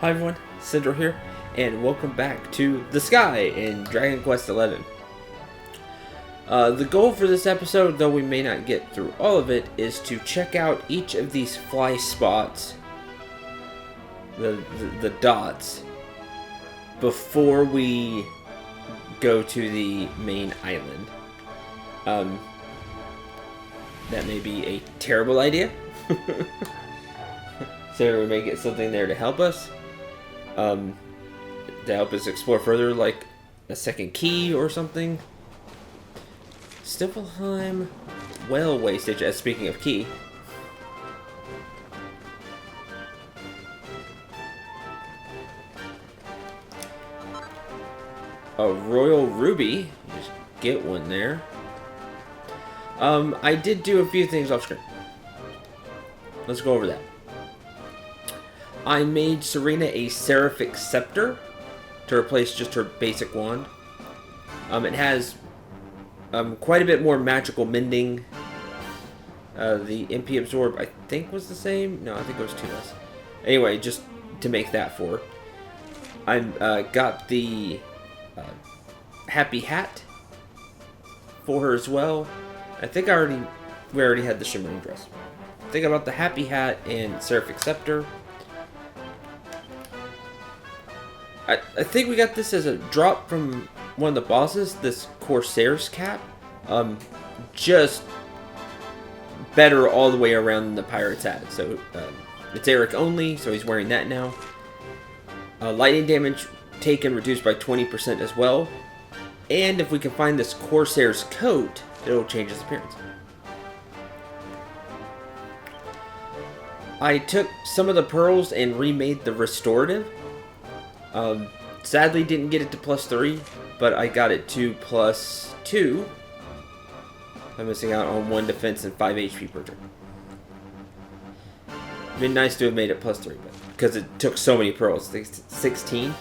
Hi everyone, Cendril here, and welcome back to the sky in Dragon Quest XI. The goal for this episode, though we may not get through all of it, is to check out each of these fly spots, the dots, before we go to the main island. That may be a terrible idea. So we may get something there to help us. To help us explore further, like a second key or something. Stiffelheim Whale Wastage, as speaking of key. A Royal Ruby. Just get one there. I did do a few things off screen. Let's go over that. I made Serena a Seraphic Scepter to replace just her basic wand. It has quite a bit more magical mending. The MP Absorb, I think, was the same. No, I think it was 2 less. Anyway, just to make that 4. I got the Happy Hat for her as well. I think we already had the Shimmering Dress. I think about the Happy Hat and Seraphic Scepter. I think we got this as a drop from one of the bosses, this Corsair's cap. Just better all the way around than the pirate's hat. So it's Eric only, so he's wearing that now. Lightning damage taken reduced by 20% as well. And if we can find this Corsair's coat, it'll change his appearance. I took some of the pearls and remade the restorative. Sadly didn't get it to +3, but I got it to +2. I'm missing out on 1 defense and 5 HP per turn. It'd been nice to have made it +3, but because it took so many pearls, 16.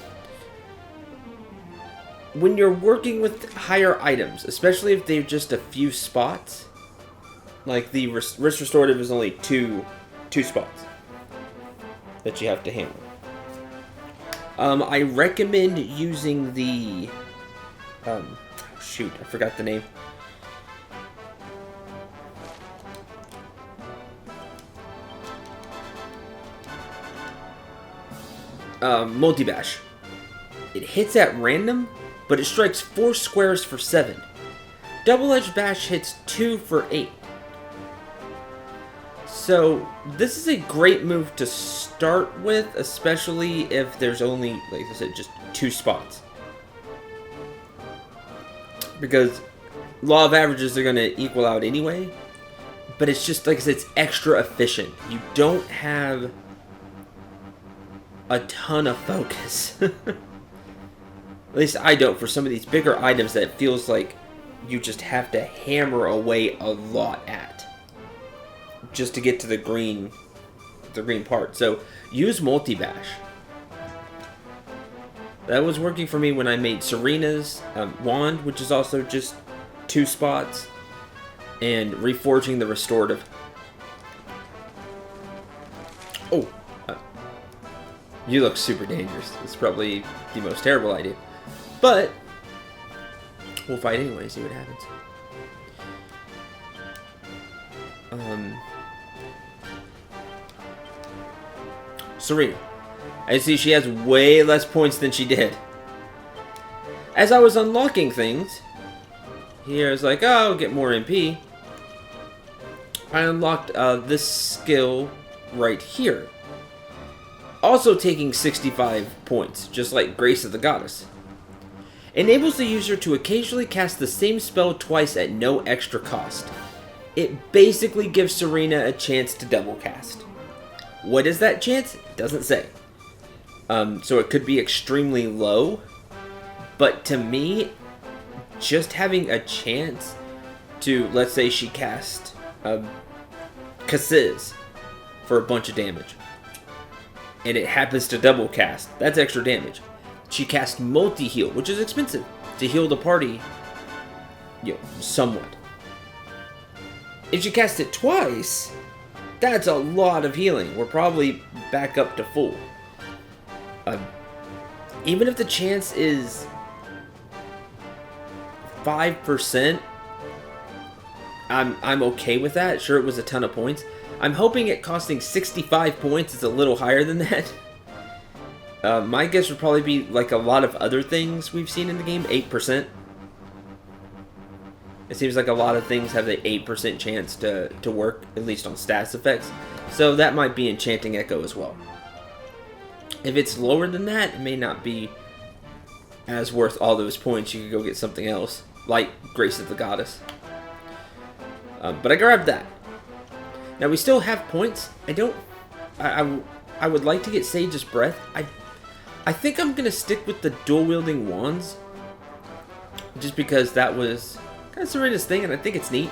When you're working with higher items, especially if they're just a few spots, like the wrist restorative is only two spots that you have to handle. I recommend using the, shoot, I forgot the name. Multi-bash. It hits at random, but it strikes 4 squares for 7. Double-edged bash hits 2 for 8. So, this is a great move to start with, especially if there's only, like I said, just 2 spots. Because law of averages are going to equal out anyway. But it's just, like I said, it's extra efficient. You don't have a ton of focus. At least I don't for some of these bigger items that it feels like you just have to hammer away a lot at. Just to get to the green part. So use multi-bash. That was working for me when I made Serena's wand, which is also just 2 spots, and reforging the restorative. Oh, you look super dangerous. It's probably the most terrible idea, but we'll fight anyway. See what happens. Serena. I see she has way less points than she did. As I was unlocking things, here it's like, oh, I'll get more MP. I unlocked this skill right here. Also taking 65 points, just like Grace of the Goddess. Enables the user to occasionally cast the same spell twice at no extra cost. It basically gives Serena a chance to double cast. What is that chance? It doesn't say. So it could be extremely low. But to me, just having a chance to, let's say she cast Kasiz for a bunch of damage. And it happens to double cast. That's extra damage. She cast multi-heal, which is expensive to heal the party, somewhat. If she cast it twice, that's a lot of healing. We're probably back up to full. Even if the chance is 5%, I'm okay with that. Sure, it was a ton of points. I'm hoping it costing 65 points is a little higher than that. My guess would probably be like a lot of other things we've seen in the game, 8%. It seems like a lot of things have the 8% chance to work, at least on stats effects. So that might be Enchanting Echo as well. If it's lower than that, it may not be as worth all those points. You could go get something else, like Grace of the Goddess. But I grabbed that. Now we still have points. I would like to get Sage's Breath. I think I'm gonna stick with the dual wielding wands, just because that was kind of Serena's thing, and I think it's neat.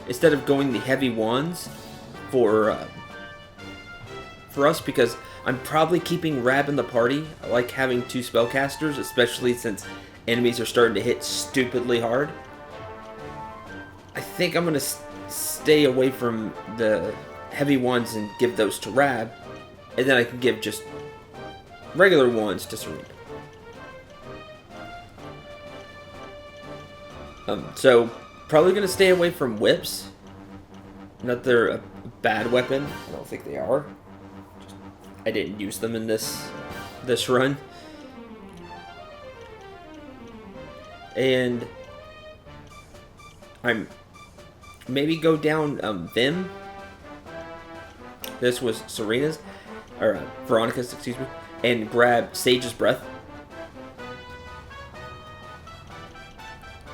Instead of going the heavy wands for us, because I'm probably keeping Rab in the party. I like having 2 spellcasters, especially since enemies are starting to hit stupidly hard. I think I'm gonna stay away from the heavy ones and give those to Rab, and then I can give just regular ones to Serena. So probably gonna stay away from whips. Not they're a bad weapon. I don't think they are. I didn't use them in this run. And I'm maybe go down Vim. This was Serena's, or Veronica's, excuse me, and grab Sage's Breath.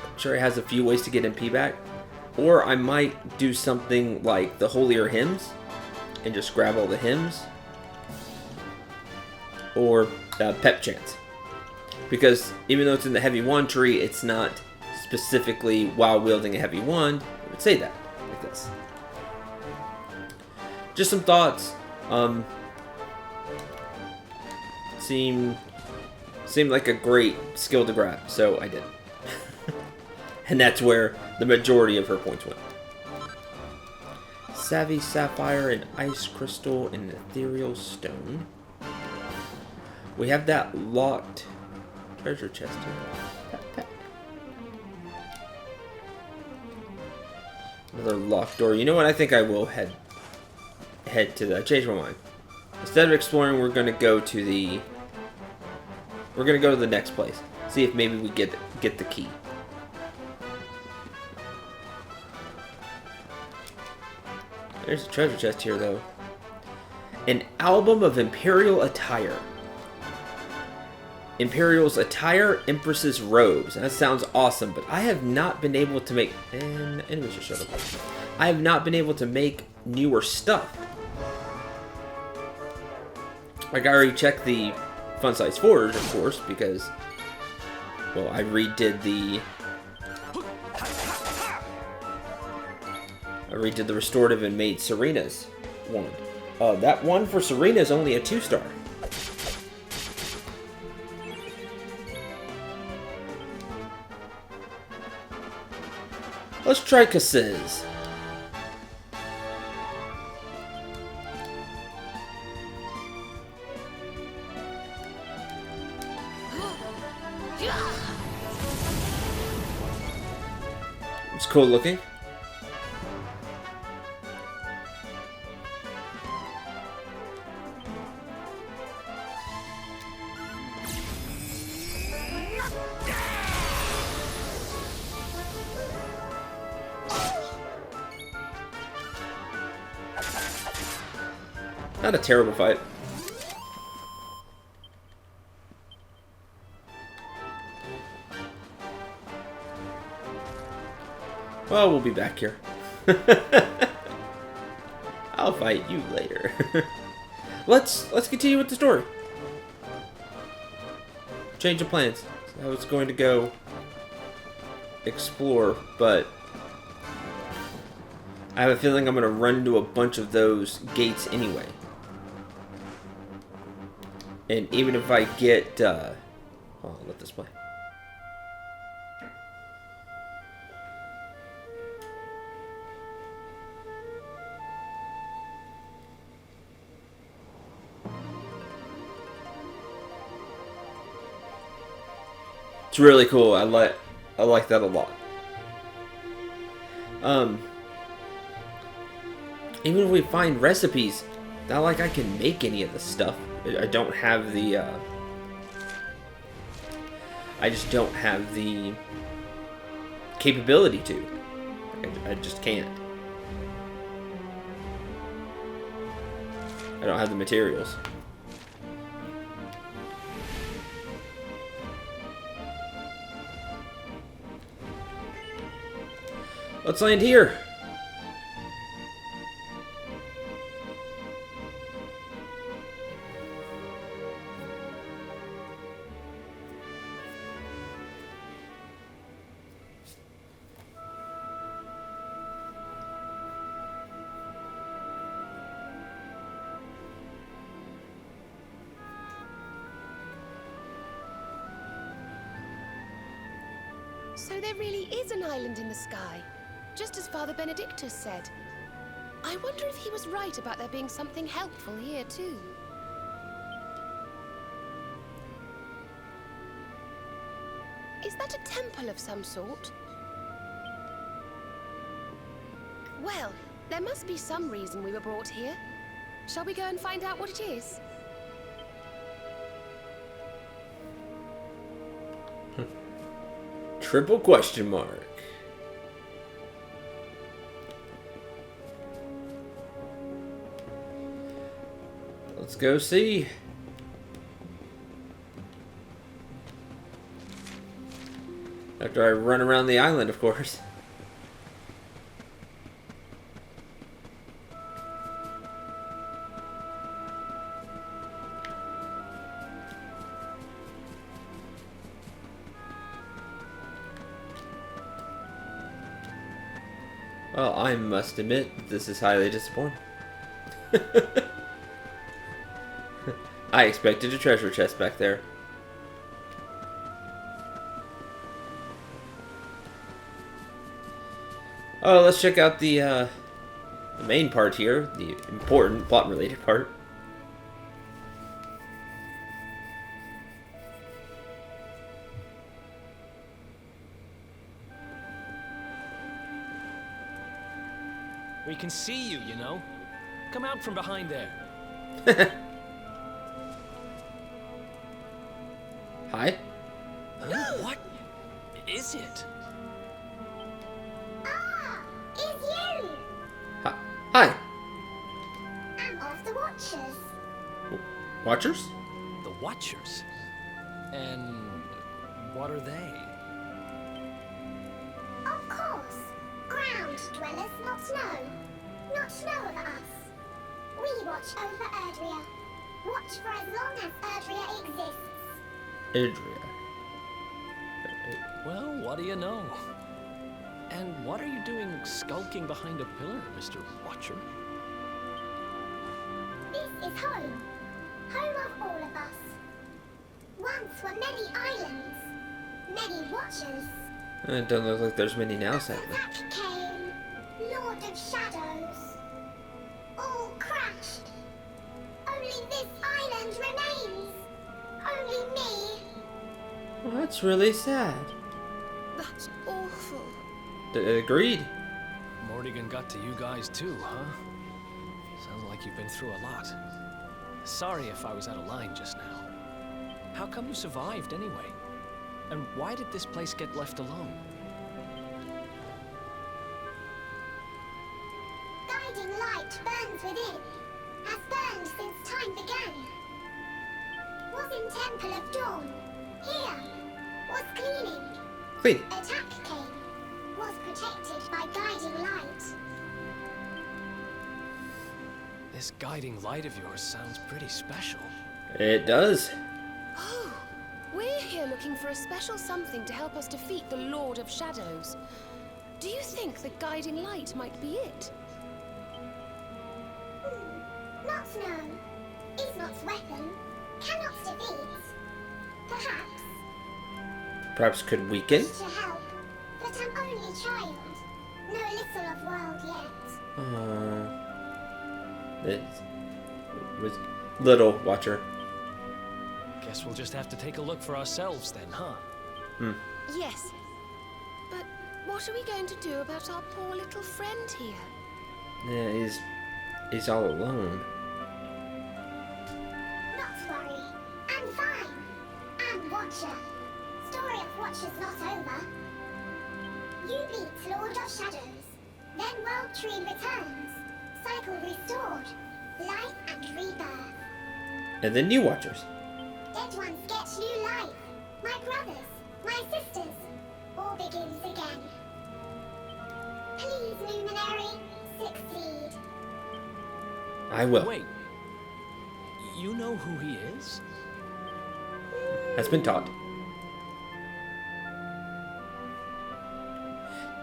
I'm sure it has a few ways to get MP back. Or I might do something like the Holier Hymns and just grab all the hymns. Or Pep Chance. Because even though it's in the heavy wand tree, it's not specifically while wielding a heavy wand. It would say that, like this. Just some thoughts. Seemed like a great skill to grab, so I did. And that's where the majority of her points went. Savvy Sapphire and Ice Crystal and Ethereal Stone. We have that locked treasure chest here. Tap, tap. Another locked door. You know what? I think I will head to that. Change my mind. Instead of exploring, we're gonna go to the next place. See if maybe we get the key. There's a treasure chest here, though. An album of Imperial attire. Imperial's attire, Empress's robes. And that sounds awesome, but I have not been able to make... And enemies just showed up. I have not been able to make newer stuff. Like, I already checked the Fun Size Forge, of course, because... Well, I redid the restorative and made Serena's one. That one for Serena is only a 2-star. Let's try Cassis. It's cool looking. Not a terrible fight. Well, we'll be back here. I'll fight you later. Let's continue with the story. Change of plans. I was going to go explore, but I have a feeling I'm going to run into a bunch of those gates anyway. And even if I get... hold on, let this play. It's really cool. I like that a lot. Even if we find recipes, not like I can make any of the stuff. I don't have the, I just don't have the capability to. I just can't. I don't have the materials. Let's land here. So there really is an island in the sky, just as Father Benedictus said. I wonder if he was right about there being something helpful here too. Is that a temple of some sort? Well, there must be some reason we were brought here. Shall we go and find out what it is? Triple question mark. Let's go see. After I run around the island, of course. Well, I must admit, this is highly disappointing. I expected a treasure chest back there. Oh, let's check out the main part here, the important plot-related part. We can see you, you know. Come out from behind there. Hi? Huh? What is it? Ah, it's you! Hi. I'm of the Watchers. Watchers? The Watchers? And what are they? Of course. Ground dwellers not know. Not know of us. We watch over Erdrea. Watch for as long as Erdrea exists. Adria. Well, what do you know? And what are you doing skulking behind a pillar, Mr. Watcher? This is home. Home of all of us. Once were many islands. Many Watchers. It doesn't look like there's many now, sadly. Attack came. Lord of Shadows. All crashed. Only this island remains. Only me. Well, that's really sad. That's awful. Agreed. Morrigan got to you guys too, huh? Sounds like you've been through a lot. Sorry if I was out of line just now. How come you survived anyway? And why did this place get left alone? Guiding light burns within. Has burned since time began. Was in Temple of Dawn. Here. Was cleaning. Clean. Attack came. Was protected by guiding light. This guiding light of yours sounds pretty special. It does. Oh, we're here looking for a special something to help us defeat the Lord of Shadows. Do you think the guiding light might be it? Not known. Is not weapon. Cannot defeat. Perhaps. Perhaps could weaken. To help. But I'm only child. Know little of world yet. It was little Watcher. Guess we'll just have to take a look for ourselves then, huh? Yes. But what are we going to do about our poor little friend here? Yeah, he's all alone. Not worry. I'm fine. I'm Watcher. Story of Watcher's not over. You beat Lord of Shadows. Then World Tree returns. Cycle restored. Life and rebirth. And then new Watchers. Dead ones get new life. My brothers, my sisters. All begins again. Please, Luminary, succeed. I will. Wait. You know who he is? Has been taught.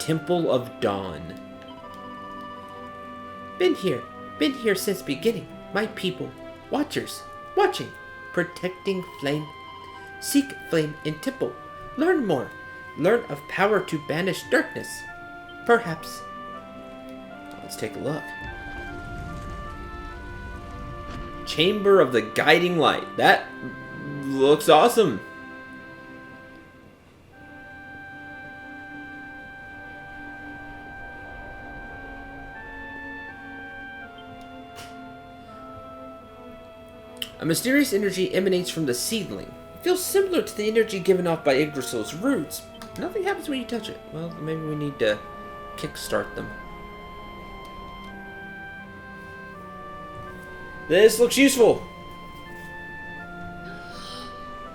Temple of Dawn. Been here since beginning. My people, Watchers, watching, protecting flame. Seek flame in temple. Learn more. Learn of power to banish darkness. Perhaps. Let's take a look. Chamber of the Guiding Light. That looks awesome. A mysterious energy emanates from the seedling. It feels similar to the energy given off by Yggdrasil's roots. Nothing happens when you touch it. Well, maybe we need to kickstart them. This looks useful.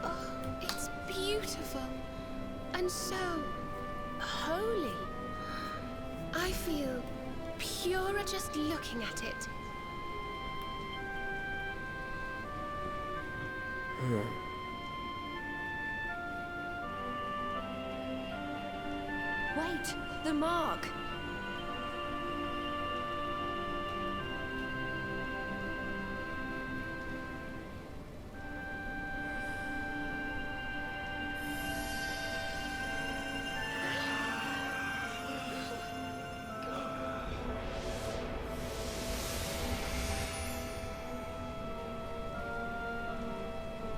Oh, it's beautiful. And so holy. I feel purer just looking at it. Wait, the mark.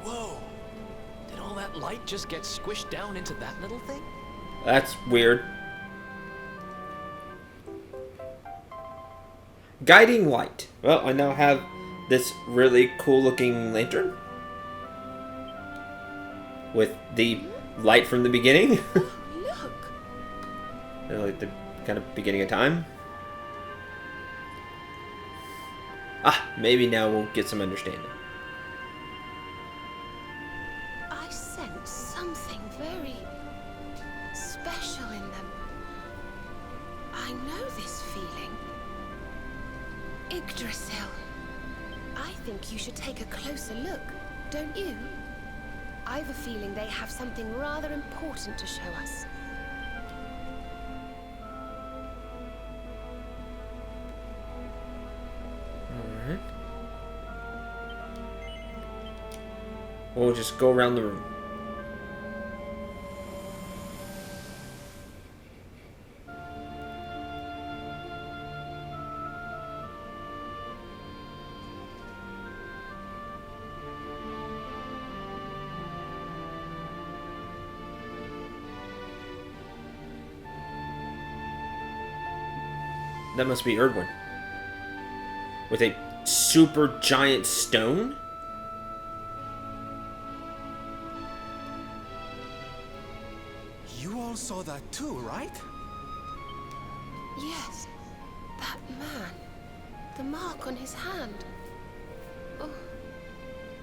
Whoa! Did all that light just get squished down into that little thing? That's weird. Guiding Light. Well, I now have this really cool looking lantern. With the light from the beginning. Look. Like the kind of beginning of time. Ah, maybe now we'll get some understanding. I sense something very special in them. I know this feeling. Yggdrasil. I think you should take a closer look, don't you? I've a feeling they have something rather important to show us. Alright. We'll just go around the room. That must be Erdwin. With a super giant stone? You all saw that too, right? Yes, that man. The mark on his hand. Oh,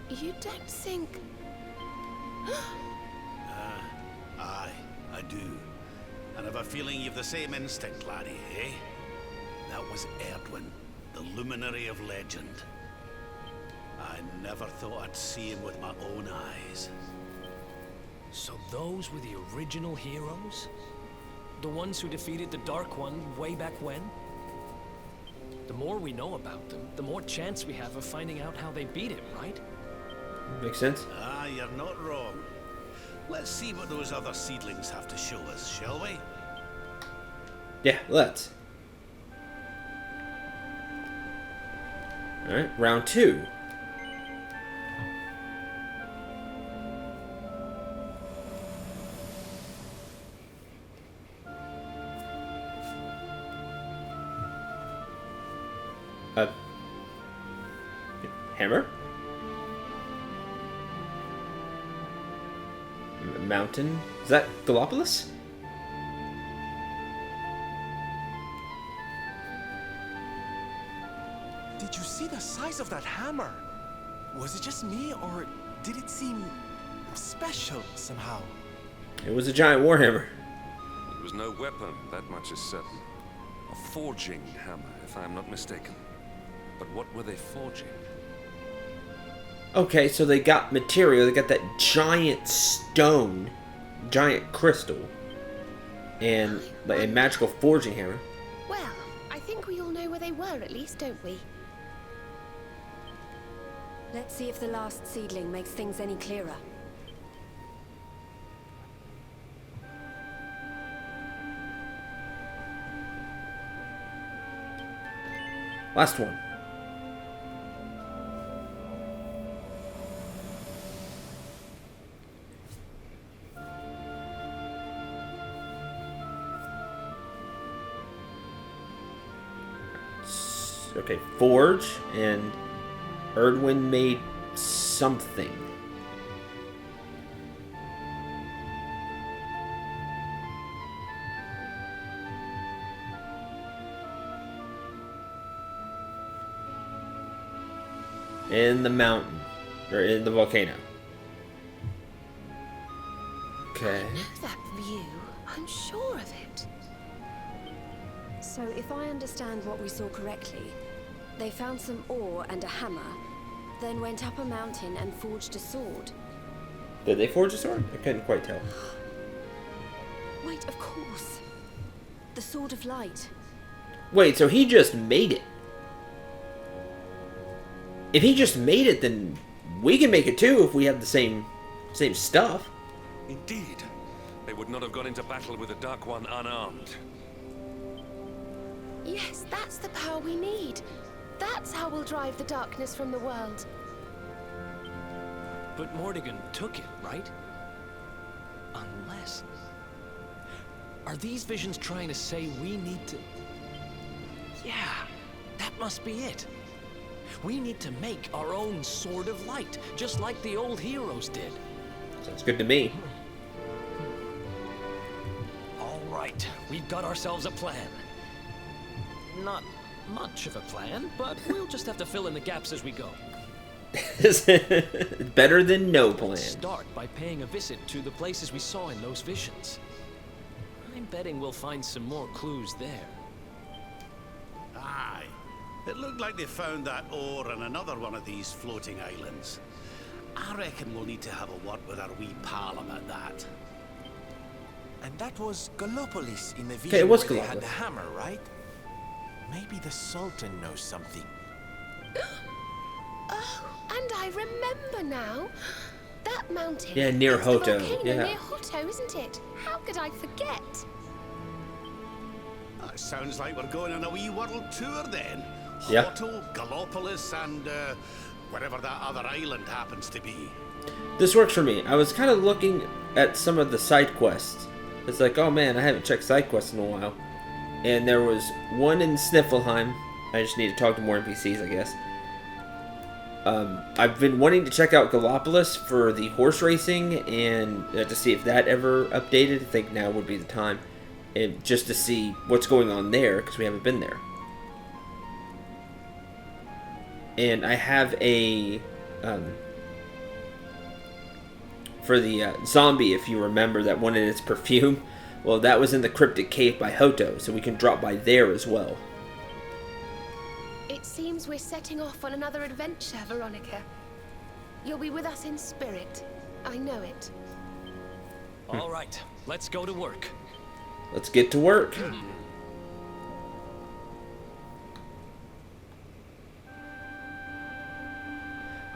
you don't think... Aye, I do. And I've a feeling you've the same instinct, laddie, eh? That was Erdwin, the luminary of legend. I never thought I'd see him with my own eyes. So those were the original heroes? The ones who defeated the Dark One way back when? The more we know about them, the more chance we have of finding out how they beat him, right? Makes sense. Ah, you're not wrong. Let's see what those other seedlings have to show us, shall we? Yeah, let's. Alright, round 2. Hammer? Mountain? Is that Gallipolis? Did you see the size of that hammer? Was it just me, or did it seem special somehow? It was a giant warhammer. It was no weapon, that much is certain. A forging hammer, if I am not mistaken. But what were they forging? Okay, so they got material. They got that giant stone, giant crystal, and like a magical forging hammer. Well, I think we all know where they were at least, don't we? Let's see if the last seedling makes things any clearer. Last one. Okay, forge, and Erdwin made something. In the mountain, or in the volcano. Okay. I know that view. I'm sure of it. So if I understand what we saw correctly, they found some ore and a hammer, then went up a mountain and forged a sword. Did they forge a sword? I couldn't quite tell. Wait, of course. The Sword of Light. Wait, so he just made it? If he just made it, then we can make it too if we have the same stuff. Indeed. They would not have gone into battle with the Dark One unarmed. Yes, that's the power we need. That's how we'll drive the darkness from the world. But Mordegon took it, right? Unless... Are these visions trying to say we need to... Yeah, that must be it. We need to make our own Sword of Light, just like the old heroes did. Sounds good to me. All right, we've got ourselves a plan. Not much of a plan, but we'll just have to fill in the gaps as we go. Better than no plan. Start by paying a visit to the places we saw in those visions. I'm betting we'll find some more clues there. Aye. It looked like they found that ore on another one of these floating islands. I reckon we'll need to have a word with our wee pal about that. And that was Gallipolis in the vision Okay, it was where they had the Gallipolis. hammer, right? Maybe the Sultan knows something. Oh, and I remember now. That mountain. Yeah, near is Hoto, The volcano yeah. near Hoto, isn't it? How could I forget? That sounds like we're going on a wee world tour then. Yeah. Hoto, Gallipolis, and wherever that other island happens to be. This works for me. I was kind of looking at some of the side quests. It's like, oh man, I haven't checked side quests in a while. And there was one in Sniffelheim. I just need to talk to more NPCs, I guess. I've been wanting to check out Gallipolis for the horse racing and to see if that ever updated. I think now would be the time. And just to see what's going on there, because we haven't been there. And I have a... for the zombie, if you remember, that wanted its perfume. Well, that was in the Cryptic Cave by Hoto, so we can drop by there as well. It seems we're setting off on another adventure, Veronica. You'll be with us in spirit. I know it. All right, let's go to work. Let's get to work.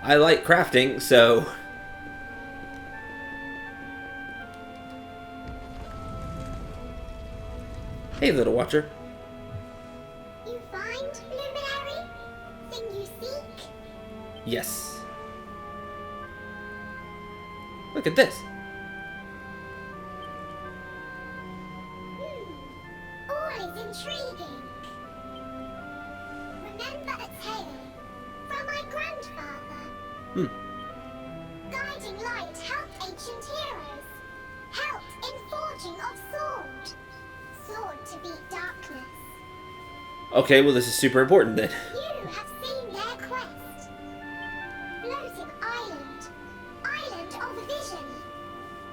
I like crafting, so... Hey, little watcher. You find, Luminary? Thing you seek? Yes. Look at this. Always intriguing. Remember a tale from my grandfather. Guiding light helped ancient heroes. Helped in forging of sword. Sword to beat darkness. Okay, well this is super important then. You have seen their quest. Floating island. Island of vision.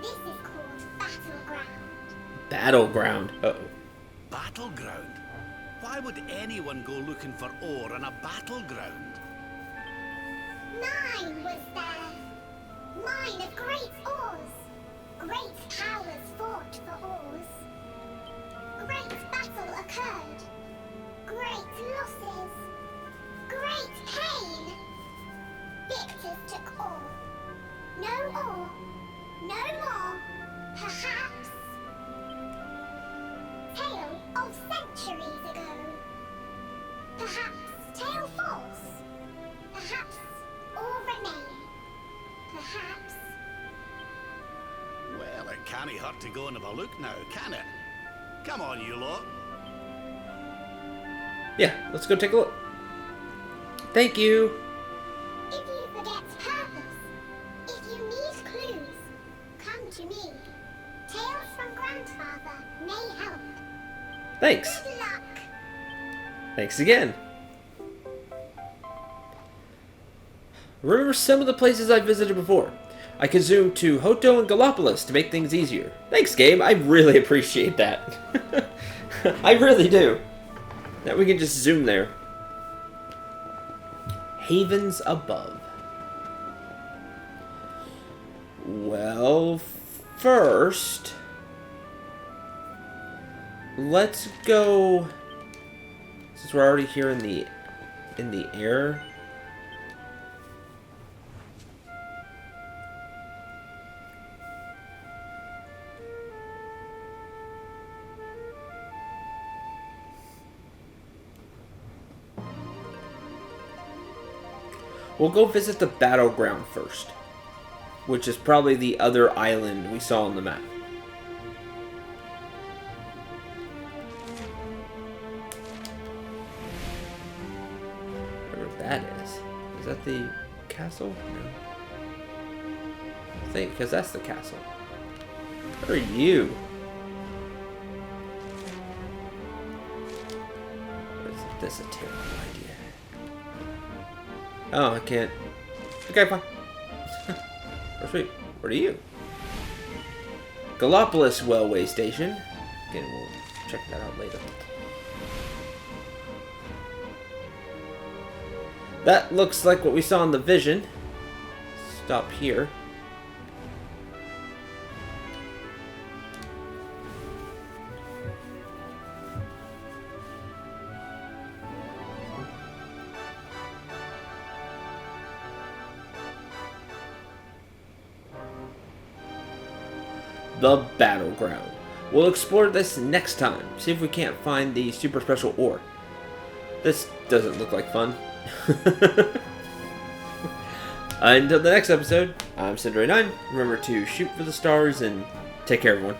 This is called Battleground. Battleground. Uh-oh. Battleground? Why would anyone go looking for ore on a battleground? Mine was there. Mine of great ores. Great powers fought for ores. Great battle occurred. Great losses. Great pain. Victors took ore. No ore. No more. Perhaps. Tale of centuries ago. Perhaps tale false. Perhaps all remain. Perhaps. Well, it can't hurt to go and have a look now, can it? Come on, you lot. Yeah, let's go take a look. Thank you. If you forget purpose, if you need clues, come to me. Tales from Grandfather may help. Thanks. Good luck. Thanks again. Remember some of the places I visited before. I can zoom to Hoto and Gallipolis to make things easier. Thanks, game. I really appreciate that. I really do. Now we can just zoom there. Havens above. Well, first, let's go. Since we're already here in the air. We'll go visit the battleground first, which is probably the other island we saw on the map. Whatever that is. Is that the castle? No. I think, because that's the castle. What are you? This is a terrible idea. Oh, I can't. Okay, fine. Oh, sweet. What are you? Gallipolis Railway Station. Again, we'll check that out later. That looks like what we saw in the vision. Stop here. The battleground. We'll explore this next time. See if we can't find the super special ore. This doesn't look like fun. Until the next episode, I'm Cendril 9. Remember to shoot for the stars and take care, everyone.